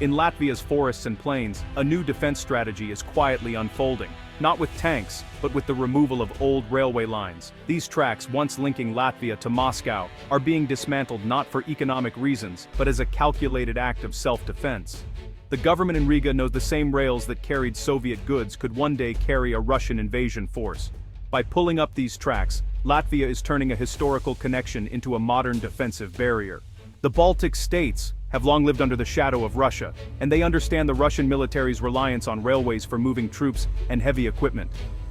In Latvia's forests and plains, a new defense strategy is quietly unfolding. Not with tanks, but with the removal of old railway lines. These tracks, once linking Latvia to Moscow, are being dismantled not for economic reasons, but as a calculated act of self-defense. The government in Riga knows the same rails that carried Soviet goods could one day carry a Russian invasion force. By pulling up these tracks, Latvia is turning a historical connection into a modern defensive barrier. The Baltic states have long lived under the shadow of Russia, and they understand the Russian military's reliance on railways for moving troops and heavy equipment.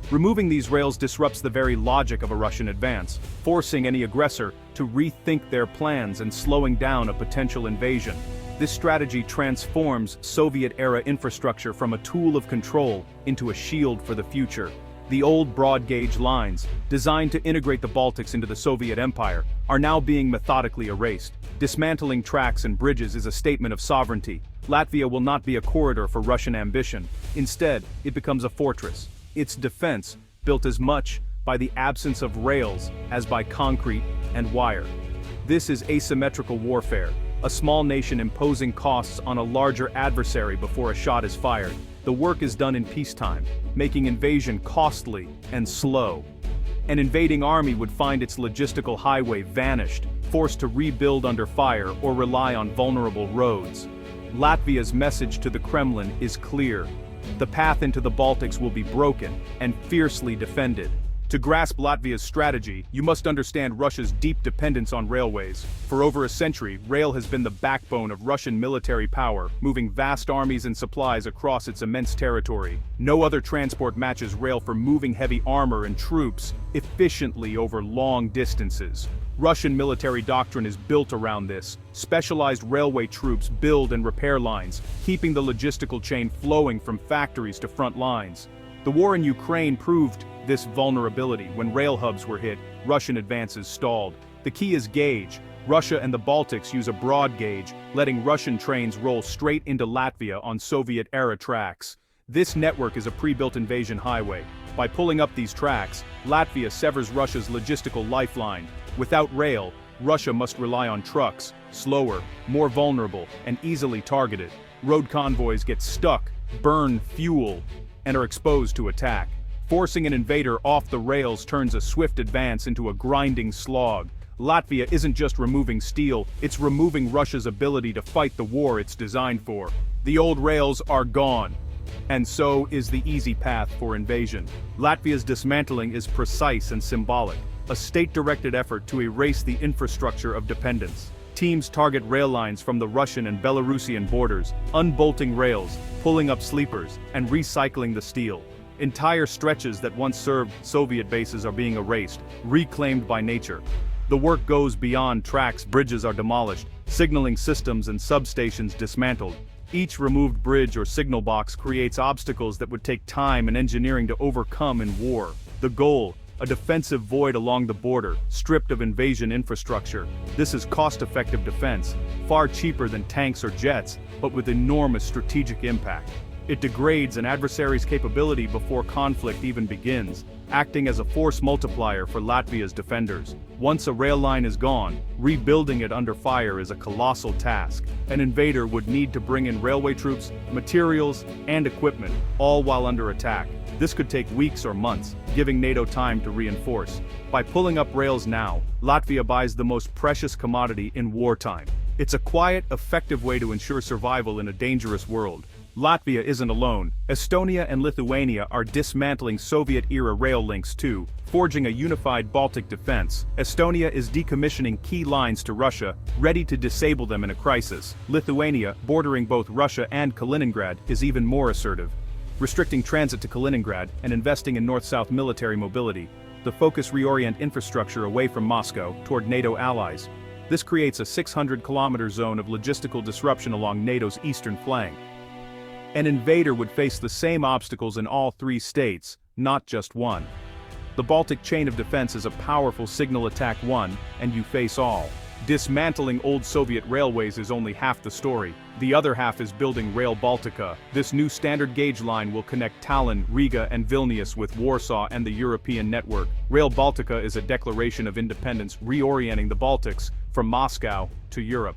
Removing these rails disrupts the very logic of a Russian advance, forcing any aggressor to rethink their plans and slowing down a potential invasion. This strategy transforms Soviet-era infrastructure from a tool of control into a shield for the future. The old broad-gauge lines, designed to integrate the Baltics into the Soviet Empire, are now being methodically erased. Dismantling tracks and bridges is a statement of sovereignty. Latvia will not be a corridor for Russian ambition. Instead, it becomes a fortress. Its defense, built as much by the absence of rails as by concrete and wire. This is asymmetrical warfare, a small nation imposing costs on a larger adversary before a shot is fired. The work is done in peacetime, making invasion costly and slow. An invading army would find its logistical highway vanished, forced to rebuild under fire or rely on vulnerable roads. Latvia's message to the Kremlin is clear. The path into the Baltics will be broken and fiercely defended. To grasp Latvia's strategy, you must understand Russia's deep dependence on railways. For over a century, rail has been the backbone of Russian military power, moving vast armies and supplies across its immense territory. No other transport matches rail for moving heavy armor and troops efficiently over long distances. Russian military doctrine is built around this. Specialized railway troops build and repair lines, keeping the logistical chain flowing from factories to front lines. The war in Ukraine proved this vulnerability. When rail hubs were hit, Russian advances stalled. The key is gauge. Russia and the Baltics use a broad gauge, letting Russian trains roll straight into Latvia on Soviet-era tracks. This network is a pre-built invasion highway. By pulling up these tracks, Latvia severs Russia's logistical lifeline. Without rail, Russia must rely on trucks, slower, more vulnerable, and easily targeted. Road convoys get stuck, burn fuel, and are exposed to attack. Forcing an invader off the rails turns a swift advance into a grinding slog. Latvia isn't just removing steel, it's removing Russia's ability to fight the war it's designed for. The old rails are gone. And so is the easy path for invasion. Latvia's dismantling is precise and symbolic, a state-directed effort to erase the infrastructure of dependence. Teams target rail lines from the Russian and Belarusian borders, unbolting rails, pulling up sleepers, and recycling the steel. Entire stretches that once served Soviet bases are being erased, reclaimed by nature. The work goes beyond tracks. Bridges are demolished, signaling systems and substations dismantled. Each removed bridge or signal box creates obstacles that would take time and engineering to overcome in war. The goal: a defensive void along the border, stripped of invasion infrastructure. This is cost-effective defense, far cheaper than tanks or jets, but with enormous strategic impact. It degrades an adversary's capability before conflict even begins, acting as a force multiplier for Latvia's defenders. Once a rail line is gone, rebuilding it under fire is a colossal task. An invader would need to bring in railway troops, materials, and equipment, all while under attack. This could take weeks or months, giving NATO time to reinforce. By pulling up rails now, Latvia buys the most precious commodity in wartime. It's a quiet, effective way to ensure survival in a dangerous world. Latvia isn't alone. Estonia and Lithuania are dismantling Soviet-era rail links too, forging a unified Baltic defense. Estonia is decommissioning key lines to Russia, ready to disable them in a crisis. Lithuania, bordering both Russia and Kaliningrad, is even more assertive, restricting transit to Kaliningrad and investing in north-south military mobility. The focus reorient infrastructure away from Moscow toward NATO allies. This creates a 600-kilometer zone of logistical disruption along NATO's eastern flank. An invader would face the same obstacles in all three states, not just one. The Baltic chain of defense is a powerful signal attack one, and you face all. Dismantling old Soviet railways is only half the story. The other half is building Rail Baltica. This new standard gauge line will connect Tallinn, Riga, and Vilnius with Warsaw and the European network. Rail Baltica is a declaration of independence, reorienting the Baltics from Moscow to Europe.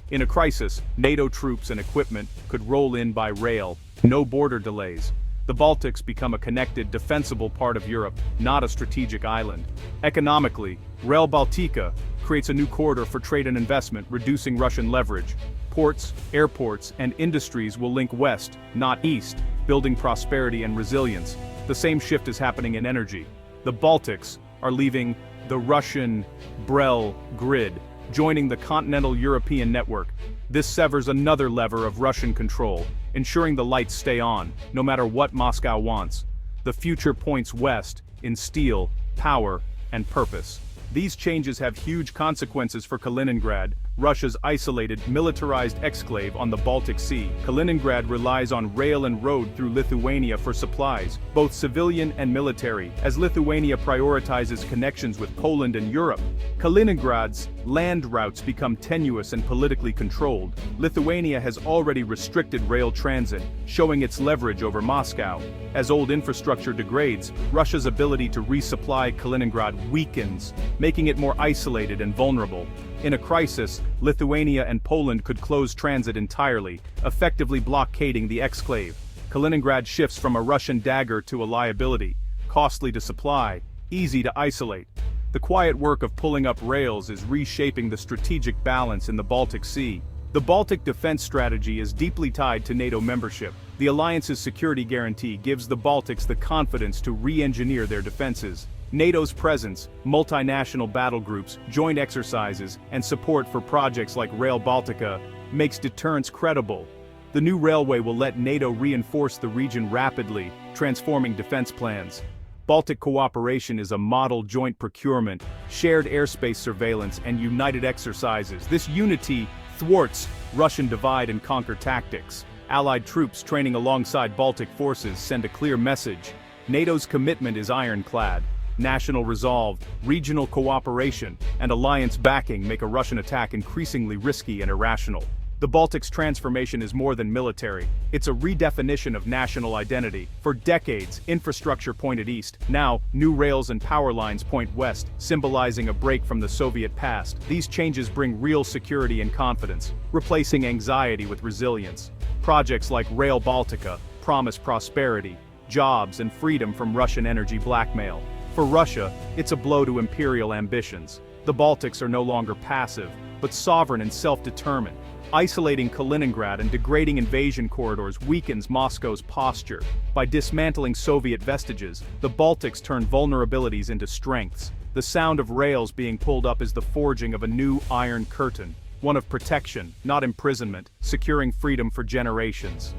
In a crisis, NATO troops and equipment could roll in by rail, no border delays. The Baltics become a connected, defensible part of Europe, not a strategic island. Economically, Rail Baltica creates a new corridor for trade and investment, reducing Russian leverage. Ports, airports, and industries will link west, not east, building prosperity and resilience. The same shift is happening in energy. The Baltics are leaving the Russian Brel grid, joining the continental European network. This severs another lever of Russian control, ensuring the lights stay on, no matter what Moscow wants. The future points west, in steel, power, and purpose. These changes have huge consequences for Kaliningrad, Russia's isolated, militarized exclave on the Baltic Sea. Kaliningrad relies on rail and road through Lithuania for supplies, both civilian and military, as Lithuania prioritizes connections with Poland and Europe. Kaliningrad's land routes become tenuous and politically controlled. Lithuania has already restricted rail transit, showing its leverage over Moscow. As old infrastructure degrades, Russia's ability to resupply Kaliningrad weakens, making it more isolated and vulnerable. In a crisis, Lithuania and Poland could close transit entirely, effectively blockading the exclave. Kaliningrad shifts from a Russian dagger to a liability, costly to supply, easy to isolate. The quiet work of pulling up rails is reshaping the strategic balance in the Baltic Sea. The Baltic defense strategy is deeply tied to NATO membership. The alliance's security guarantee gives the Baltics the confidence to re-engineer their defenses. NATO's presence, multinational battle groups, joint exercises, and support for projects like Rail Baltica makes deterrence credible. The new railway will let NATO reinforce the region rapidly, transforming defense plans. Baltic cooperation is a model joint procurement, shared airspace surveillance, and united exercises. This unity thwarts Russian divide-and-conquer tactics. Allied troops training alongside Baltic forces send a clear message. NATO's commitment is ironclad. National resolve, regional cooperation, and alliance backing make a Russian attack increasingly risky and irrational. The Baltics' transformation is more than military. It's a redefinition of national identity. For decades, infrastructure pointed east. Now, new rails and power lines point west, symbolizing a break from the Soviet past. These changes bring real security and confidence, replacing anxiety with resilience. Projects like Rail Baltica promise prosperity, jobs, and freedom from Russian energy blackmail. For Russia, it's a blow to imperial ambitions. The Baltics are no longer passive, but sovereign and self-determined. Isolating Kaliningrad and degrading invasion corridors weakens Moscow's posture. By dismantling Soviet vestiges, the Baltics turn vulnerabilities into strengths. The sound of rails being pulled up is the forging of a new Iron Curtain, one of protection, not imprisonment, securing freedom for generations.